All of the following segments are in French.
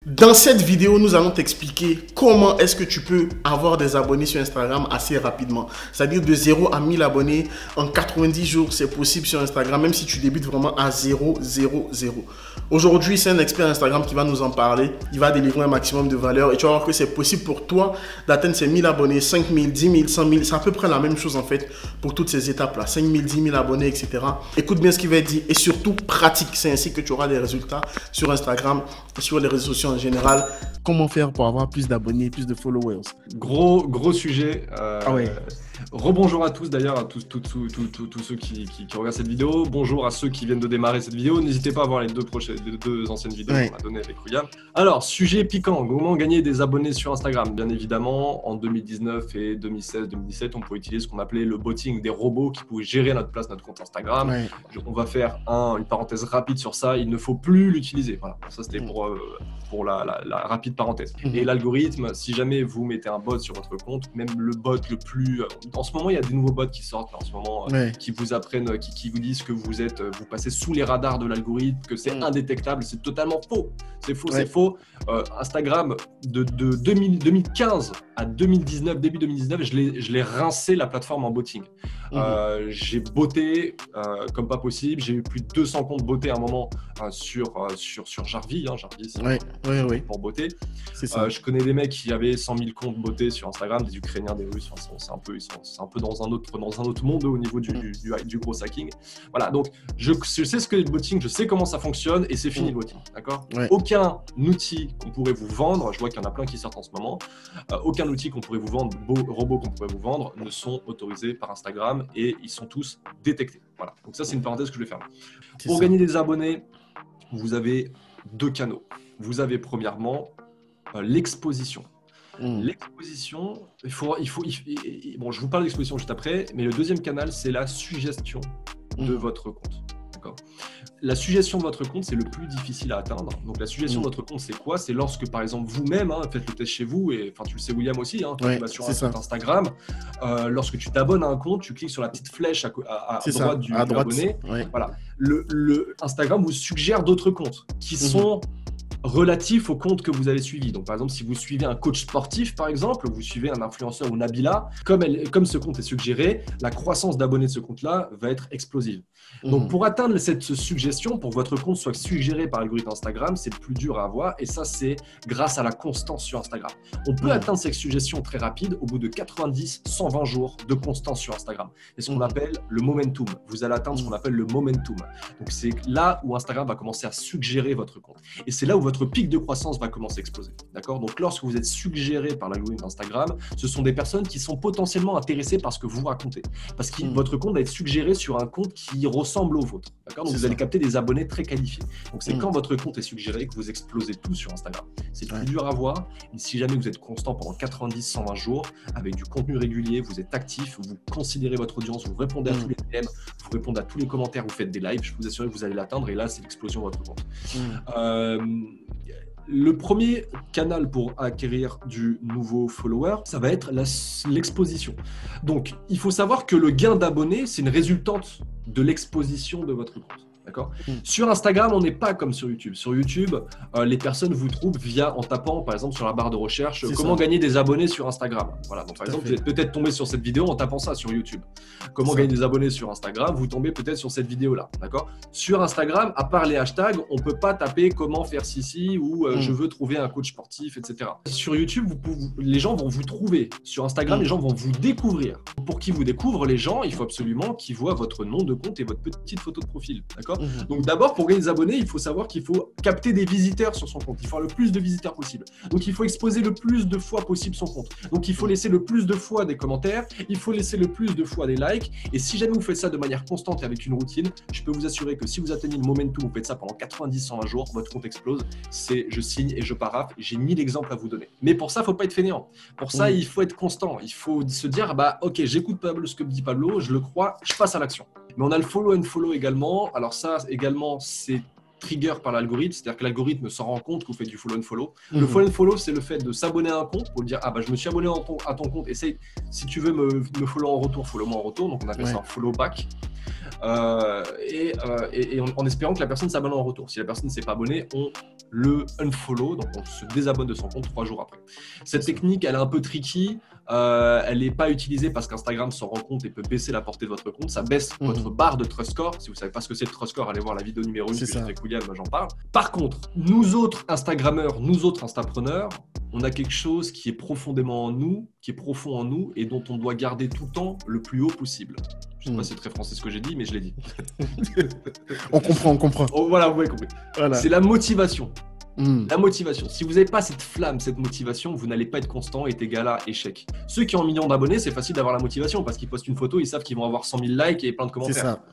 Dans cette vidéo, nous allons t'expliquer comment est-ce que tu peux avoir des abonnés sur Instagram assez rapidement. C'est-à-dire de 0 à 1000 abonnés en 90 jours, c'est possible sur Instagram, même si tu débutes vraiment à 0, 0, 0. Aujourd'hui, c'est un expert Instagram qui va nous en parler. Il va délivrer un maximum de valeur et tu vas voir que c'est possible pour toi d'atteindre ces 1000 abonnés, 5000, 10 000, 100 000. C'est à peu près la même chose en fait pour toutes ces étapes-là. 5000, 10 000 abonnés, etc. Écoute bien ce qu'il va dire et surtout pratique. C'est ainsi que tu auras des résultats sur Instagram et sur les réseaux sociaux en général. Comment faire pour avoir plus d'abonnés, plus de followers? Gros sujet. Ah ouais. Rebonjour à tous d'ailleurs, à tous ceux qui regardent cette vidéo. Bonjour à ceux qui viennent de démarrer cette vidéo. N'hésitez pas à voir les deux anciennes vidéos qu'on a données avec William. Alors, sujet piquant, comment gagner des abonnés sur Instagram? Bien évidemment, en 2019 et 2016-2017, on pouvait utiliser ce qu'on appelait le botting, des robots qui pouvaient gérer à notre place notre compte Instagram. Ouais. On va faire une parenthèse rapide sur ça. Il ne faut plus l'utiliser. Voilà, ça c'était pour la rapide parenthèse. Et l'algorithme, si jamais vous mettez un bot sur votre compte, même le bot le plus... En ce moment, il y a des nouveaux bots qui sortent en ce moment, qui vous apprennent, qui vous disent que vous passez sous les radars de l'algorithme, que c'est indétectable. C'est totalement faux. C'est faux, c'est faux. Instagram, de 2015 à 2019, début 2019, je l'ai rincé la plateforme en botting. J'ai botté comme pas possible. J'ai eu plus de 200 comptes bottés à un moment sur Jarvis. Jarvis, c'est pour botter. Je connais des mecs qui avaient 100 000 comptes bottés sur Instagram, des Ukrainiens, des Russes. C'est un peu dans un autre monde au niveau du gros hacking. Voilà, donc je sais ce que est le botting, je sais comment ça fonctionne et c'est fini le botting, d'accord? Aucun outil qu'on pourrait vous vendre, je vois qu'il y en a plein qui sortent en ce moment, aucun outil qu'on pourrait vous vendre, robots qu'on pourrait vous vendre, ne sont autorisés par Instagram et ils sont tous détectés. Voilà, donc ça c'est une parenthèse que je vais faire. Pour gagner des abonnés, vous avez deux canaux. Vous avez premièrement l'exposition. L'exposition, bon, je vous parle d'exposition juste après, mais le deuxième canal, c'est la suggestion de votre compte. D'accord ? La suggestion de votre compte, c'est le plus difficile à atteindre. Donc, la suggestion de votre compte, c'est quoi? C'est lorsque, par exemple, vous-même, faites le test chez vous, et tu le sais, William aussi, tu vas sur un compte Instagram, lorsque tu t'abonnes à un compte, tu cliques sur la petite flèche à droite de l'abonné. Voilà. Instagram vous suggère d'autres comptes qui sont relatif au compte que vous avez suivi. Donc, par exemple, si vous suivez un coach sportif, par exemple, vous suivez un influenceur ou Nabila, comme ce compte est suggéré, la croissance d'abonnés de ce compte-là va être explosive. Donc, pour atteindre cette suggestion, pour que votre compte soit suggéré par l'algorithme Instagram, c'est le plus dur à avoir et ça, c'est grâce à la constance sur Instagram. On peut atteindre cette suggestion très rapide au bout de 90-120 jours de constance sur Instagram. C'est ce qu'on appelle le momentum. Vous allez atteindre ce qu'on appelle le momentum. Donc, c'est là où Instagram va commencer à suggérer votre compte. Et c'est là où votre pic de croissance va commencer à exploser. D'accord ? Donc, lorsque vous êtes suggéré par l'algorithme d'Instagram, ce sont des personnes qui sont potentiellement intéressées par ce que vous racontez. Parce que votre compte va être suggéré sur un compte qui ressemble au vôtre. D'accord ? Donc, vous allez capter des abonnés très qualifiés. Donc, c'est quand votre compte est suggéré que vous explosez tout sur Instagram. C'est plus dur à voir. Mais si jamais vous êtes constant pendant 90-120 jours, avec du contenu régulier, vous êtes actif, vous considérez votre audience, vous répondez à tous les DM, vous répondez à tous les commentaires, vous faites des lives, je peux vous assurer que vous allez l'atteindre. Et là, c'est l'explosion de votre compte. Le premier canal pour acquérir du nouveau follower, ça va être l'exposition. Donc, il faut savoir que le gain d'abonnés, c'est une résultante de l'exposition de votre compte. D'accord ? Sur Instagram, on n'est pas comme sur YouTube. Sur YouTube, les personnes vous trouvent en tapant, par exemple, sur la barre de recherche, comment gagner des abonnés sur Instagram. Voilà. Donc, par exemple, vous êtes peut-être tombé sur cette vidéo en tapant ça sur YouTube. Comment gagner des abonnés sur Instagram, vous tombez peut-être sur cette vidéo-là. D'accord ? Sur Instagram, à part les hashtags, on ne peut pas taper comment faire ceci ou je veux trouver un coach sportif, etc. Sur YouTube, les gens vont vous trouver. Sur Instagram, les gens vont vous découvrir. Pour qu'ils vous découvrent, les gens, il faut absolument qu'ils voient votre nom de compte et votre petite photo de profil. D'accord ? Donc d'abord, pour gagner des abonnés, il faut savoir qu'il faut capter des visiteurs sur son compte. Il faut avoir le plus de visiteurs possible. Donc il faut exposer le plus de fois possible son compte. Donc il faut laisser le plus de fois des commentaires, il faut laisser le plus de fois des likes. Et si jamais vous faites ça de manière constante et avec une routine, je peux vous assurer que si vous atteignez le momentum, vous faites ça pendant 90-120 jours, votre compte explose. Je signe et je paraphe. J'ai 1000 exemples à vous donner. Mais pour ça, il ne faut pas être fainéant. Pour ça, il faut être constant. Il faut se dire, ok, j'écoute Pablo, ce que me dit Pablo, je le crois, je passe à l'action. Mais on a le follow and follow également. Alors ça également, c'est trigger par l'algorithme, c'est-à-dire que l'algorithme s'en rend compte que vous faites du follow and follow. Le follow and follow, c'est le fait de s'abonner à un compte pour dire, ah bah je me suis abonné à ton compte, essaye, si tu veux me follow en retour, follow-moi en retour, donc on appelle ça un follow back. Et en espérant que la personne s'abonne en retour. Si la personne ne s'est pas abonnée, on le unfollow, donc on se désabonne de son compte 3 jours après. Cette technique, elle est un peu tricky, elle n'est pas utilisée parce qu'Instagram s'en rend compte et peut baisser la portée de votre compte, ça baisse votre barre de trust score. Si vous ne savez pas ce que c'est le trust score, allez voir la vidéo numéro 1 que j'ai fait avec William, j'en parle. Par contre, nous autres Instagrammeurs, nous autres Instapreneurs, on a quelque chose qui est profondément en nous, qui est profond en nous et dont on doit garder tout le temps le plus haut possible. Je ne sais pas si c'est très français ce que j'ai dit, mais je l'ai dit. On comprend. Oh, voilà, vous avez compris. Voilà. C'est la motivation. La motivation. Si vous n'avez pas cette flamme, cette motivation, vous n'allez pas être constant et être égal à échec. Ceux qui ont 1 million d'abonnés, c'est facile d'avoir la motivation parce qu'ils postent une photo, ils savent qu'ils vont avoir 100 000 likes et plein de commentaires. C'est ça.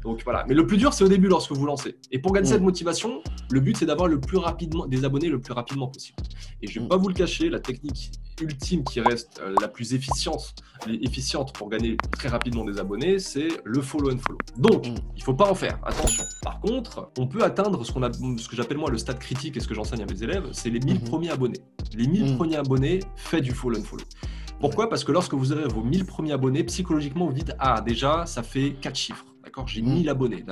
Donc voilà. Mais le plus dur, c'est au début lorsque vous lancez. Et pour gagner cette motivation, le but, c'est d'avoir le plus rapidement des abonnés le plus rapidement possible. Et je ne vais pas vous le cacher, la technique ultime qui reste la plus efficiente pour gagner très rapidement des abonnés, c'est le follow and follow. Donc, il ne faut pas en faire, attention. Par contre, on peut atteindre ce que j'appelle moi le stade critique et ce que j'enseigne à mes élèves, c'est les 1000 premiers abonnés. Les 1000 premiers abonnés, faites du follow and follow. Pourquoi ? Parce que lorsque vous aurez vos 1000 premiers abonnés, psychologiquement, vous dites « Ah, déjà, ça fait 4 chiffres. » D'accord, j'ai 1000 abonnés.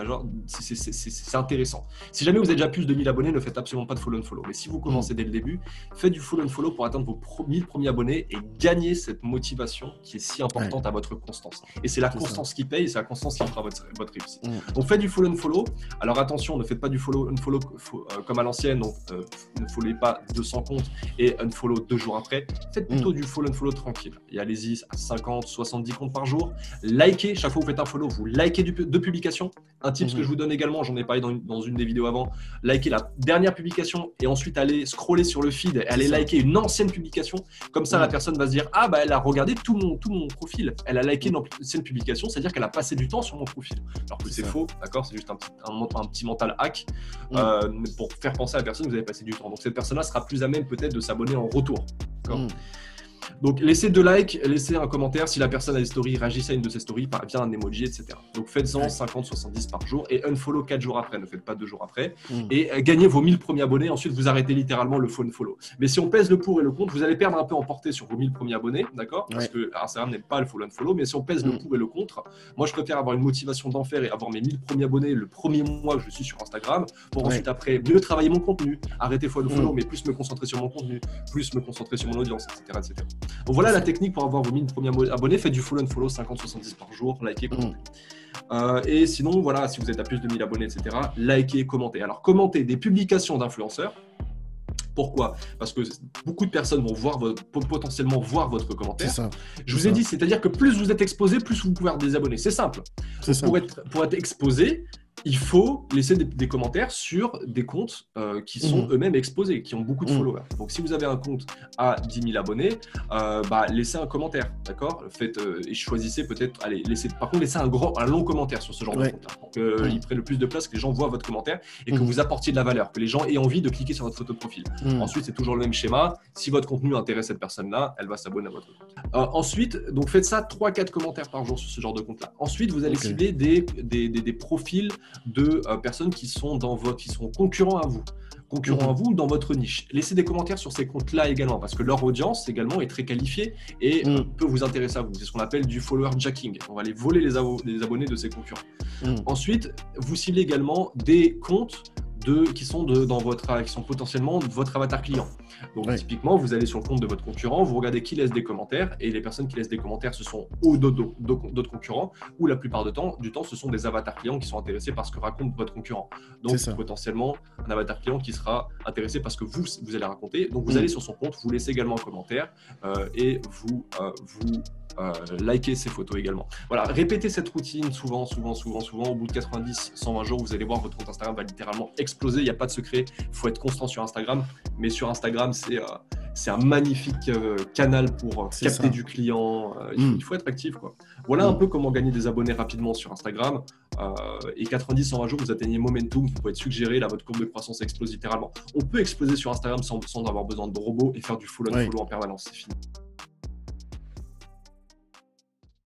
C'est intéressant. Si jamais vous avez déjà plus de 1000 abonnés, ne faites absolument pas de follow and follow. Mais si vous commencez dès le début, faites du follow and follow pour atteindre vos 1000 premiers abonnés et gagner cette motivation qui est si importante à votre constance. Et c'est la constance qui paye, c'est la constance qui fera votre réussite. Donc faites du follow and follow. Alors attention, ne faites pas du follow and follow comme à l'ancienne. Donc ne followez pas 200 comptes et unfollow 2 jours après. Faites plutôt du follow and follow tranquille. Et allez-y à 50, 70 comptes par jour. Likez, chaque fois que vous faites un follow, vous likez de publication. Un tip que je vous donne également, j'en ai parlé dans une des vidéos avant, likez la dernière publication et ensuite allez scroller sur le feed et allez liker une ancienne publication. Comme ça, la personne va se dire « Ah, bah, elle a regardé tout mon profil. Elle a liké une ancienne publication, c'est-à-dire qu'elle a passé du temps sur mon profil. » Alors que c'est faux, d'accord ? C'est juste un petit mental hack pour faire penser à la personne que vous avez passé du temps. Donc, cette personne-là sera plus à même peut-être de s'abonner en retour. D'accord ? Donc, laissez 2 likes, laissez un commentaire. Si la personne a des stories, réagissez à une de ses stories, via un emoji, etc. Donc, faites-en 50, 70 par jour et unfollow 4 jours après. Ne faites pas 2 jours après. Et gagnez vos 1000 premiers abonnés. Ensuite, vous arrêtez littéralement le follow. Mais si on pèse le pour et le contre, vous allez perdre un peu en portée sur vos 1000 premiers abonnés, d'accord ? Parce que Instagram n'aime pas le follow and follow. Mais si on pèse le pour et le contre, moi, je préfère avoir une motivation d'enfer et avoir mes 1000 premiers abonnés le premier mois que je suis sur Instagram pour ensuite, après, mieux travailler mon contenu, arrêter follow, mais plus me concentrer sur mon contenu, plus me concentrer sur mon audience, etc. Donc voilà la technique pour avoir vos 1000 premiers abonnés. Faites du follow and follow 50-70 par jour, likez, commentez. Et sinon, voilà, si vous êtes à plus de 1000 abonnés, etc., likez, commentez. Alors, commentez des publications d'influenceurs. Pourquoi ? Parce que beaucoup de personnes vont potentiellement voir votre commentaire. Je vous ai dit, c'est-à-dire que plus vous êtes exposé, plus vous pouvez avoir des abonnés. C'est simple. Pour être exposé, il faut laisser des commentaires sur des comptes qui sont eux-mêmes exposés, qui ont beaucoup de followers. Donc, si vous avez un compte à 10 000 abonnés, laissez un commentaire, d'accord ? Et choisissez peut-être, par contre, laissez un long commentaire sur ce genre de compte-là, pour qu'il prenne le plus de place, que les gens voient votre commentaire et que vous apportiez de la valeur, que les gens aient envie de cliquer sur votre photo de profil. Ensuite, c'est toujours le même schéma. Si votre contenu intéresse cette personne-là, elle va s'abonner à votre compte. Ensuite, donc faites ça 3-4 commentaires par jour sur ce genre de compte-là. Ensuite, vous allez cibler des profils de personnes qui sont concurrents à vous. Concurrents à vous dans votre niche. Laissez des commentaires sur ces comptes-là également, parce que leur audience également est très qualifiée et peut vous intéresser à vous. C'est ce qu'on appelle du follower jacking. On va aller voler les abonnés de ces concurrents. Ensuite, vous ciblez également des comptes qui sont potentiellement votre avatar client. Donc typiquement, vous allez sur le compte de votre concurrent, vous regardez qui laisse des commentaires et les personnes qui laissent des commentaires, ce sont d'autres concurrents ou la plupart du temps, ce sont des avatars clients qui sont intéressés par ce que raconte votre concurrent. Donc potentiellement, un avatar client qui sera intéressé par ce que vous allez raconter. Donc vous allez sur son compte, vous laissez également un commentaire et vous likez ses photos également. Voilà, répétez cette routine souvent. Au bout de 90, 120 jours, vous allez voir votre compte Instagram va littéralement exploser. Il n'y a pas de secret. Il faut être constant sur Instagram. Mais sur Instagram, c'est un magnifique canal pour capter du client. Il faut être actif, quoi. Voilà un peu comment gagner des abonnés rapidement sur Instagram. Et 90-120 jours, vous atteignez momentum. Vous pouvez être suggéré. Là, votre courbe de croissance explose littéralement. On peut exploser sur Instagram sans avoir besoin de robots et faire du follow and follow en permanence. C'est fini.